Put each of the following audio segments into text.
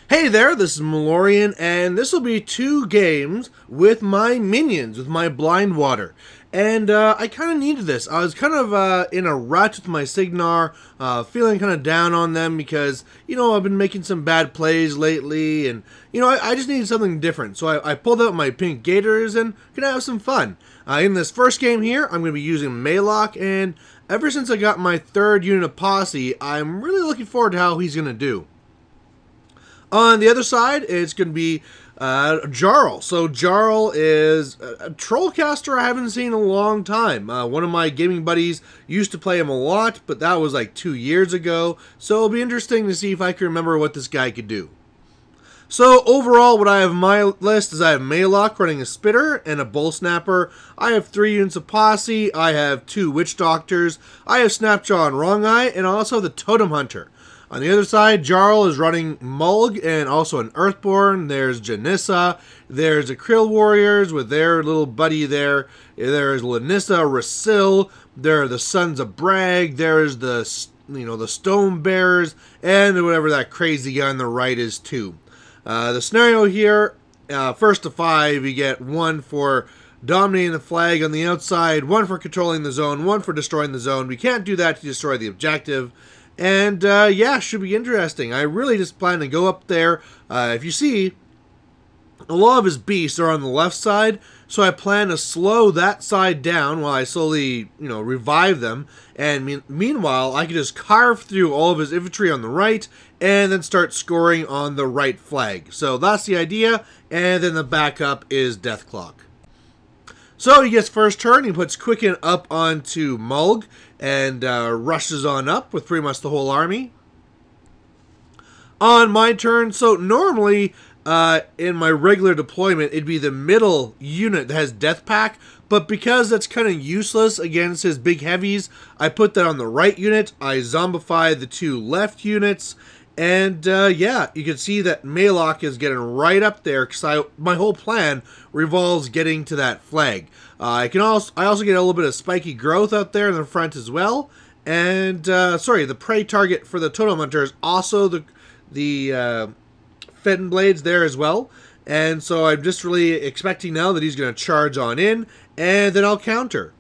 Hey there, this is Malorian, and this will be 2 games with my minions, with my blind water. And I kind of needed this. I was kind of in a rut with my Signar, feeling kind of down on them because, I've been making some bad plays lately, and, I just needed something different. So I pulled out my pink Gators and gonna have some fun. In this first game here, I'm going to be using Maelok, and ever since I got my 3rd unit of Posse, I'm really looking forward to how he's going to do. On the other side, it's going to be Jarl. So Jarl is a trollcaster I haven't seen in a long time. One of my gaming buddies used to play him a lot, but that was like 2 years ago. So it'll be interesting to see if I can remember what this guy could do. So overall, what I have in my list is I have Maelok running a Spitter and a Bull Snapper. I have 3 units of Posse. I have 2 Witch Doctors. I have Snapjaw and Wrong Eye, and also the Totem Hunter. On the other side, Jarl is running Mulg and also an Earthborn. There's Janissa. There's the Krill Warriors with their little buddy there. There's Lanissa, Rasil. There are the Sons of Bragg. There's the, the Stone Bearers. And whatever that crazy guy on the right is too. The scenario here, first to 5, you get 1 for dominating the flag on the outside, 1 for controlling the zone, 1 for destroying the zone. We can't do that to destroy the objective. And, yeah, should be interesting. I really just plan to go up there. If you see, a lot of his beasts are on the left side, so I plan to slow that side down while I slowly, revive them. And meanwhile, I can just carve through all of his infantry on the right and then start scoring on the right flag. So that's the idea, and then the backup is Deathclock. So he gets first turn, he puts Quicken up onto Mulg, and rushes on up with pretty much the whole army. On my turn, so normally in my regular deployment, it'd be the middle unit that has Death Pack, but because that's kind of useless against his big heavies, I put that on the right unit. I zombify the 2 left units, and yeah, you can see that Maelok is getting right up there because my whole plan revolves getting to that flag. I also get a little bit of spiky growth out there in the front as well. And sorry, the prey target for the Totem Hunter is also the Fenton Blades there as well. And so I'm just really expecting now that he's going to charge on in, and then I'll counter.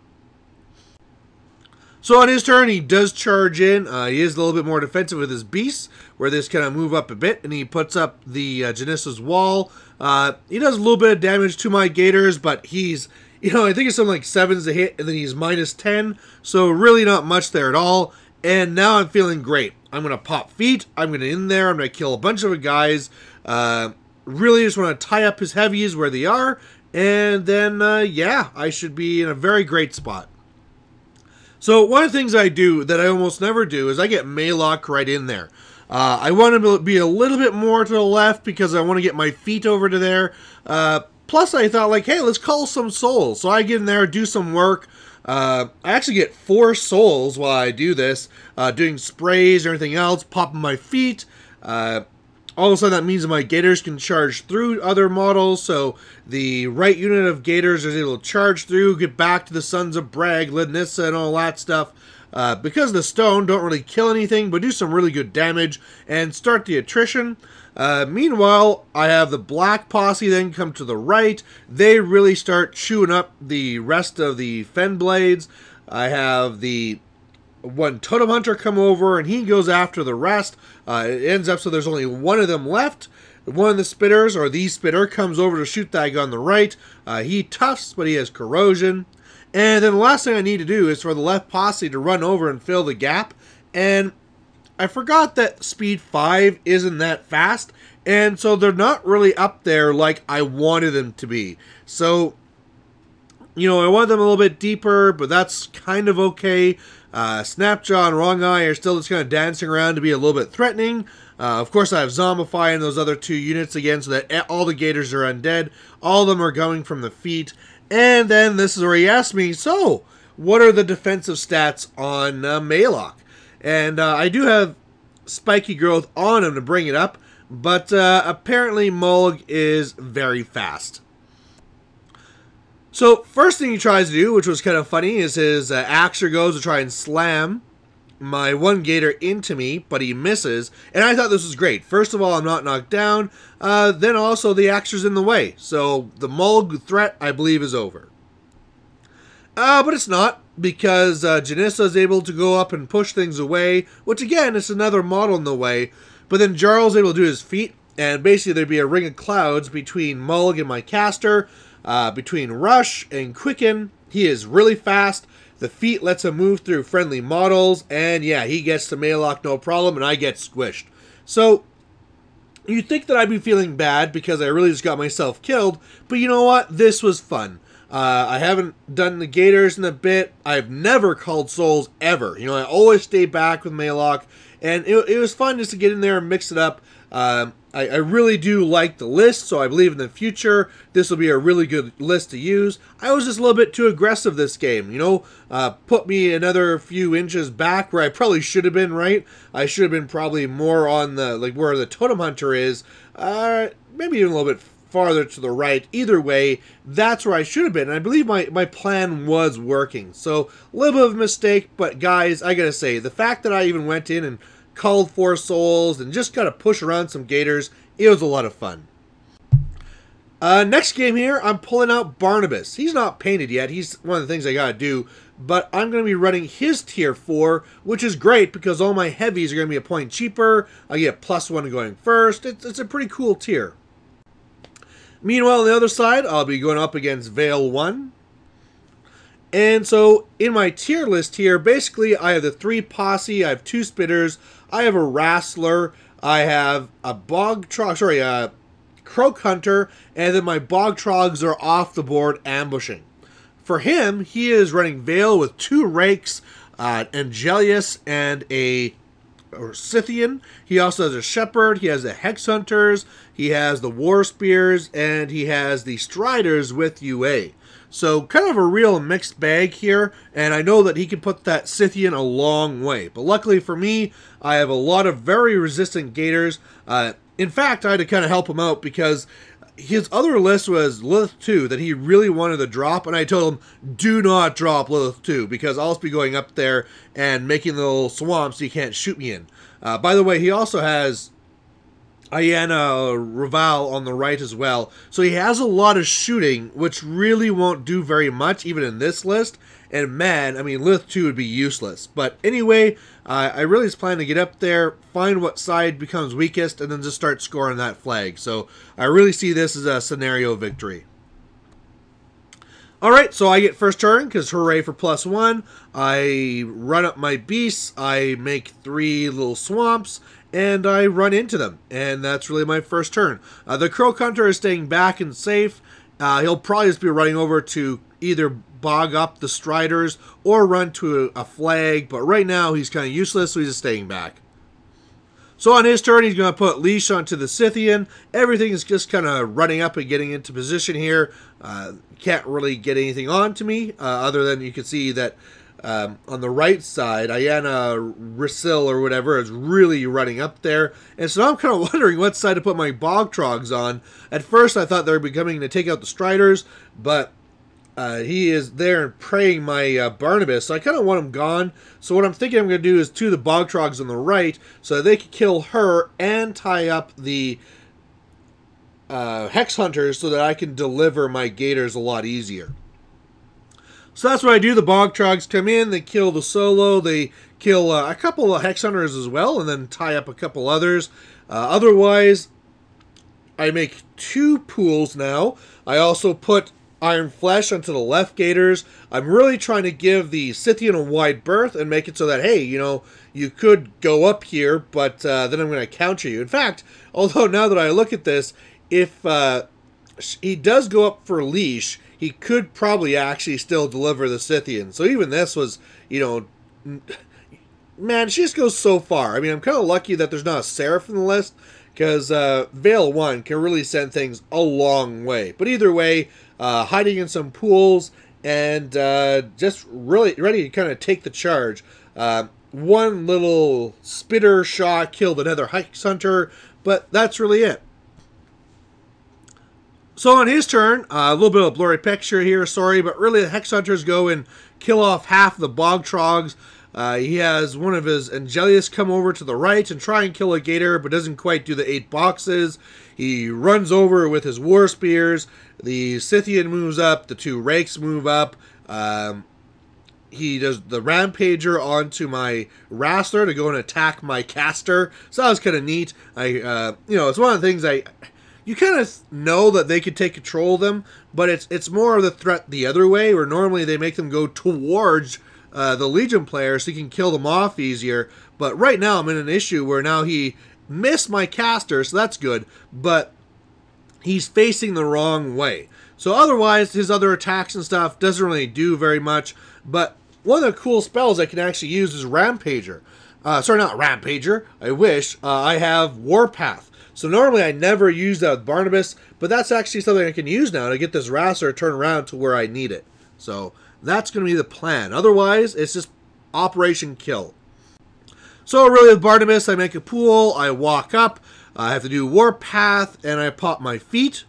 So on his turn, he does charge in. He is a little bit more defensive with his beasts, where this kind of move up a bit, and he puts up the Janissa's wall. He does a little bit of damage to my Gators, but he's, I think it's something like 7s to hit, and then he's minus 10, so really not much there at all. And now I'm feeling great. I'm going to pop feet. I'm going to in there. I'm going to kill a bunch of guys. Really just want to tie up his heavies where they are, and then, yeah, I should be in a very great spot. So one of the things I do that I almost never do is I get Maelok right in there. I want to be a little bit more to the left because I want to get my feet over to there. Plus I thought like, hey, let's call some souls. So I get in there, do some work. I actually get 4 souls while I do this, doing sprays or anything else, popping my feet. All of a sudden, that means my Gators can charge through other models, so the right unit of Gators is able to charge through, get back to the Sons of Bragg, Lidnissa, and all that stuff. Because the stone don't really kill anything, but do some really good damage, and start the attrition. Meanwhile, I have the Black Posse then come to the right. They really start chewing up the rest of the Fen Blades. I have the 1 Totem Hunter come over, and he goes after the rest. It ends up so there's only 1 of them left. One of the Spitters, or the Spitter, comes over to shoot that guy on the right. He toughs, but he has corrosion. And then the last thing I need to do is for the left posse to run over and fill the gap. And I forgot that speed 5 isn't that fast, and so they're not really up there like I wanted them to be. So, I want them a little bit deeper, but that's kind of okay. Snapjaw and Wrong Eye are still just kind of dancing around to be a little bit threatening. Of course, I have Zombify in those other 2 units again, so that all the Gators are undead. All of them are going from the feet. And then this is where he asked me, so, what are the defensive stats on Maelok? And I do have spiky growth on him to bring it up, but apparently Mulg is very fast. So first thing he tries to do, which was kind of funny, is his Axer goes to try and slam my one gator into me, but he misses, and I thought this was great. First of all, I'm not knocked down, then also the axe's in the way, so the Maelok threat, I believe, is over. But it's not, because Janissa is able to go up and push things away, which again, is another model in the way, but then Jarl is able to do his feat, and basically there'd be a ring of clouds between Maelok and my caster, between Rush and Quicken. He is really fast. The feat lets him move through friendly models, and yeah, he gets to Maelok no problem, and I get squished. So, you'd think that I'd be feeling bad because I really just got myself killed, but you know what? This was fun. I haven't done the Gators in a bit. I've never called souls, ever. You know, I always stay back with Maelok, and it was fun just to get in there and mix it up. I really do like the list, so I believe in the future this will be a really good list to use. I was just a little bit too aggressive this game, you know, put me another few inches back where I probably should have been, right? I should have been probably more on the, like, where the totem hunter is, maybe even a little bit farther to the right. Either way, that's where I should have been, and I believe my plan was working. So, a little bit of a mistake, but guys, I gotta say, the fact that I even went in and called 4 souls and just got to push around some gators, it was a lot of fun. Next game here, I'm pulling out Barnabas. He's not painted yet. He's one of the things I got to do, but I'm going to be running his tier 4, which is great because all my heavies are going to be a point cheaper. I get +1 going first. It's a pretty cool tier. Meanwhile, on the other side, I'll be going up against Vale 1. And so, in my tier list here, basically, I have the 3 posse, I have 2 spitters, I have a wrestler, I have a croak hunter, and then my bog trogs are off the board ambushing. For him, he is running Vale with 2 rakes, Angelius, and a Scythian. He also has a shepherd, he has the hex hunters, he has the war spears, and he has the striders with UA. So, kind of a real mixed bag here, and I know that he can put that Scythian a long way. But luckily for me, I have a lot of very resistant gators. In fact, I had to kind of help him out because his other list was Lilith 2 that he really wanted to drop, and I told him, do not drop Lilith 2 because I'll be going up there and making little swamps you can't shoot me in. By the way, he also has Ayana Raval on the right as well. So he has a lot of shooting, which really won't do very much, even in this list. And man, I mean, Lilith 2 would be useless. But anyway, I really just plan to get up there, find what side becomes weakest, and then just start scoring that flag. So I really see this as a scenario victory. Alright, so I get first turn, because hooray for +1. I run up my beasts, I make 3 little swamps, and I run into them. And that's really my first turn. The croak hunter is staying back and safe. He'll probably just be running over to either bog up the striders or run to a flag, but right now he's kind of useless, so he's just staying back. So on his turn, he's going to put leash onto the Scythian. Everything is just kind of running up and getting into position here. Can't really get anything onto me, other than you can see that on the right side, Ayana Risil or whatever is really running up there. And so now I'm kind of wondering what side to put my bog trogs on. At first, I thought they were coming to take out the striders, but he is there and praying my Barnabas, so I kind of want him gone. So what I'm thinking I'm going to do is 2 of the bog trogs on the right, so that they can kill her and tie up the hex hunters so that I can deliver my gators a lot easier. So that's what I do. The bog trogs come in, they kill the solo, they kill a couple of hex hunters as well, and then tie up a couple others. Otherwise, I make 2 pools now. I also put Iron Flesh onto the left gators. I'm really trying to give the Scythian a wide berth and make it so that, hey, you know, you could go up here, but then I'm going to counter you. In fact, although now that I look at this, if he does go up for leash, he could probably actually still deliver the Scythian. So even this was, you know, man, she just goes so far. I mean, I'm kind of lucky that there's not a Seraph in the list, because Vale 1 can really send things a long way. But either way, hiding in some pools and just really ready to kind of take the charge. One little spitter shot killed another hex hunter, but that's really it. So on his turn, a little bit of a blurry picture here, sorry, but really the hex hunters go and kill off half the bog trogs. He has one of his Angelius come over to the right and try and kill a Gator, but doesn't quite do the 8 boxes. He runs over with his War Spears. The Scythian moves up. The 2 Rakes move up. He does the Rampager onto my Wrestler to go and attack my Caster. So that was kind of neat. It's one of the things you kind of know that they could take control of them, but it's more of the threat the other way, where normally they make them go towards the Legion player so you can kill them off easier. But right now I'm in an issue where now he missed my Caster, so that's good, but he's facing the wrong way. So otherwise, his other attacks and stuff doesn't really do very much, but one of the cool spells I can actually use is Rampager. Sorry, not Rampager. I wish. I have Warpath. So normally I never use that with Barnabas, but that's actually something I can use now to get this Wrestler turned around to where I need it. So that's going to be the plan. Otherwise, it's just Operation Kill. So really with Barnabas, I make a pool, I walk up, I have to do Warpath, and I pop my feet.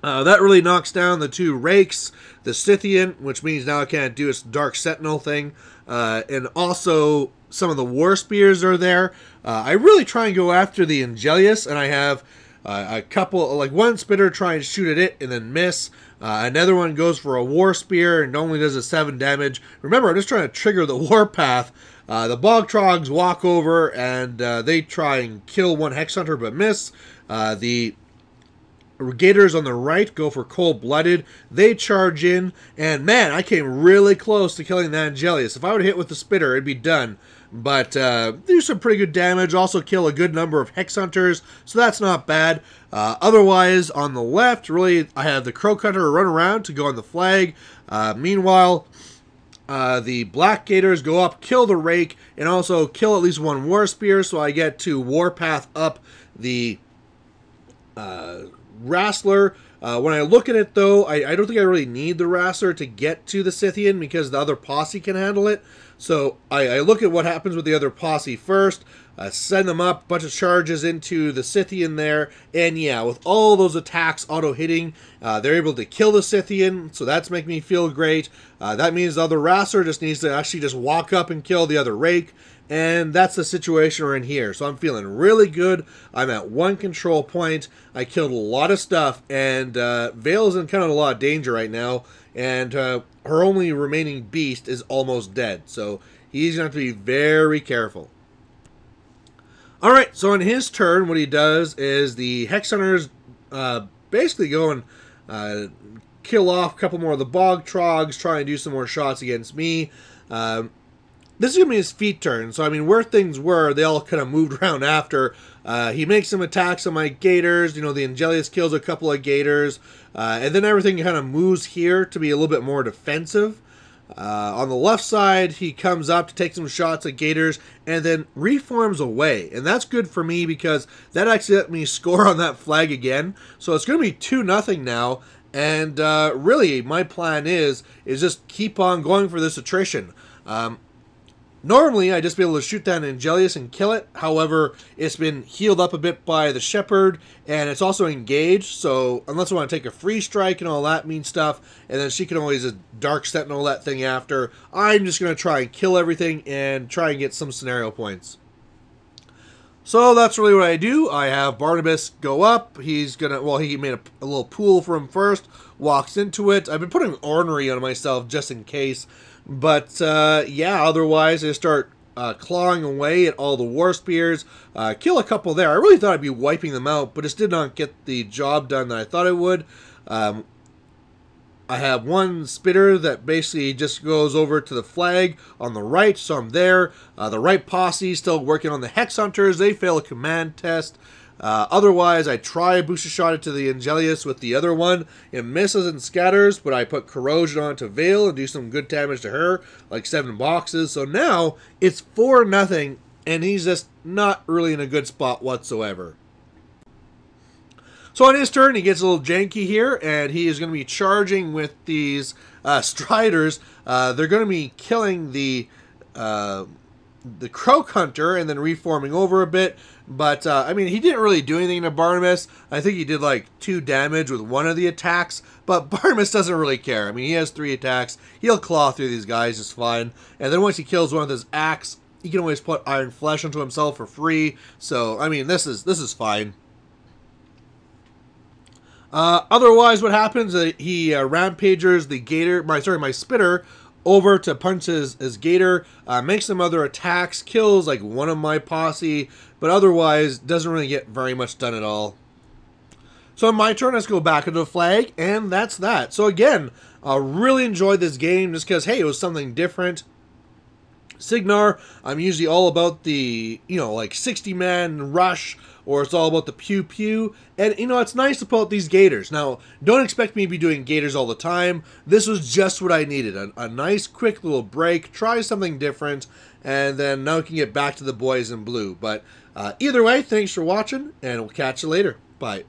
That really knocks down the 2 Rakes, the Scythian, which means now I can't do its Dark Sentinel thing, and also some of the War Spears are there. I really try and go after the Angelius, and I have a couple, like one Spitter try and shoot at it and then miss. Another one goes for a War Spear and only does a 7 damage. Remember, I'm just trying to trigger the Warpath. The Bog Trogs walk over and they try and kill one Hex Hunter but miss. The Gators on the right go for Cold-Blooded. They charge in, and man, I came really close to killing the Angelius. If I would have hit with the Spitter, it'd be done. But do some pretty good damage. Also kill a good number of Hex Hunters, so that's not bad. Otherwise, on the left, really, I have the Crow Cutter run around to go on the flag. Meanwhile, the Black Gators go up, kill the Rake, and also kill at least 1 War Spear, so I get to Warpath up the Wrestler. When I look at it, though, I don't think I really need the Wrestler to get to the Scythian because the other posse can handle it. So I look at what happens with the other posse first, send them up, bunch of charges into the Scythian there, and yeah, with all those attacks auto-hitting, they're able to kill the Scythian, so that's making me feel great. That means the other Wrestler just needs to actually just walk up and kill the other Rake, and that's the situation we're in here. So I'm feeling really good. I'm at 1 control point. I killed a lot of stuff, and Vale is in kind of a lot of danger right now, and her only remaining beast is almost dead. So he's going to have to be very careful. Alright, so on his turn, what he does is the Hex Hunters basically go and kill off a couple more of the Bog Trogs, try and do some more shots against me. This is going to be his feet turn, so I mean, where things were, they all kind of moved around after. He makes some attacks on my Gators, you know, the Angelius kills a couple of Gators, and then everything kind of moves here to be a little bit more defensive. On the left side, he comes up to take some shots at Gators, and then reforms away, and that's good for me because that actually let me score on that flag again, so it's going to be 2-0 now, and really, my plan is just keep on going for this attrition. Normally, I'd just be able to shoot down an Angelius and kill it. However, it's been healed up a bit by the Shepherd, and it's also engaged, so unless I want to take a free strike and all that mean stuff, and then she can always just Dark Sentinel that thing after, I'm just going to try and kill everything and try and get some scenario points. So that's really what I do. I have Barnabas go up. He's going to, well, he made a little pool for him first, walks into it. I've been putting ornery on myself just in case. But, yeah, otherwise I start clawing away at all the War Spears, kill a couple there. I really thought I'd be wiping them out, but it did not get the job done that I thought it would. I have 1 Spitter that basically just goes over to the flag on the right, so I'm there. The right posse still working on the Hex Hunters. They fail a command test. Otherwise, I try a booster shot into the Angelius with the other one. It misses and scatters, but I put Corrosion onto Vale and do some good damage to her, like 7 boxes. So now it's 4-0, and he's just not really in a good spot whatsoever. So on his turn, he gets a little janky here, and he is going to be charging with these Striders. They're going to be killing the the Croak Hunter and then reforming over a bit. But, I mean, he didn't really do anything to Barnabas. I think he did, like, 2 damage with one of the attacks. But Barnabas doesn't really care. I mean, he has 3 attacks. He'll claw through these guys just fine. And then once he kills one with his axe, he can always put Iron Flesh onto himself for free. So, I mean, this is fine. Otherwise, what happens, he rampagers the Gator, my Spitter, over to punch his Gator, makes some other attacks, kills like one of my posse, but otherwise doesn't really get very much done at all. So on my turn, let's go back into the flag, and that's that. So again, I really enjoyed this game just because, hey, it was something different. Signar, I'm usually all about the, like 60-man rush, or it's all about the pew-pew. And, it's nice to pull out these Gators. Now, don't expect me to be doing Gators all the time. This was just what I needed. A nice, quick little break. Try something different. And then now we can get back to the boys in blue. But either way, thanks for watching, and we'll catch you later. Bye.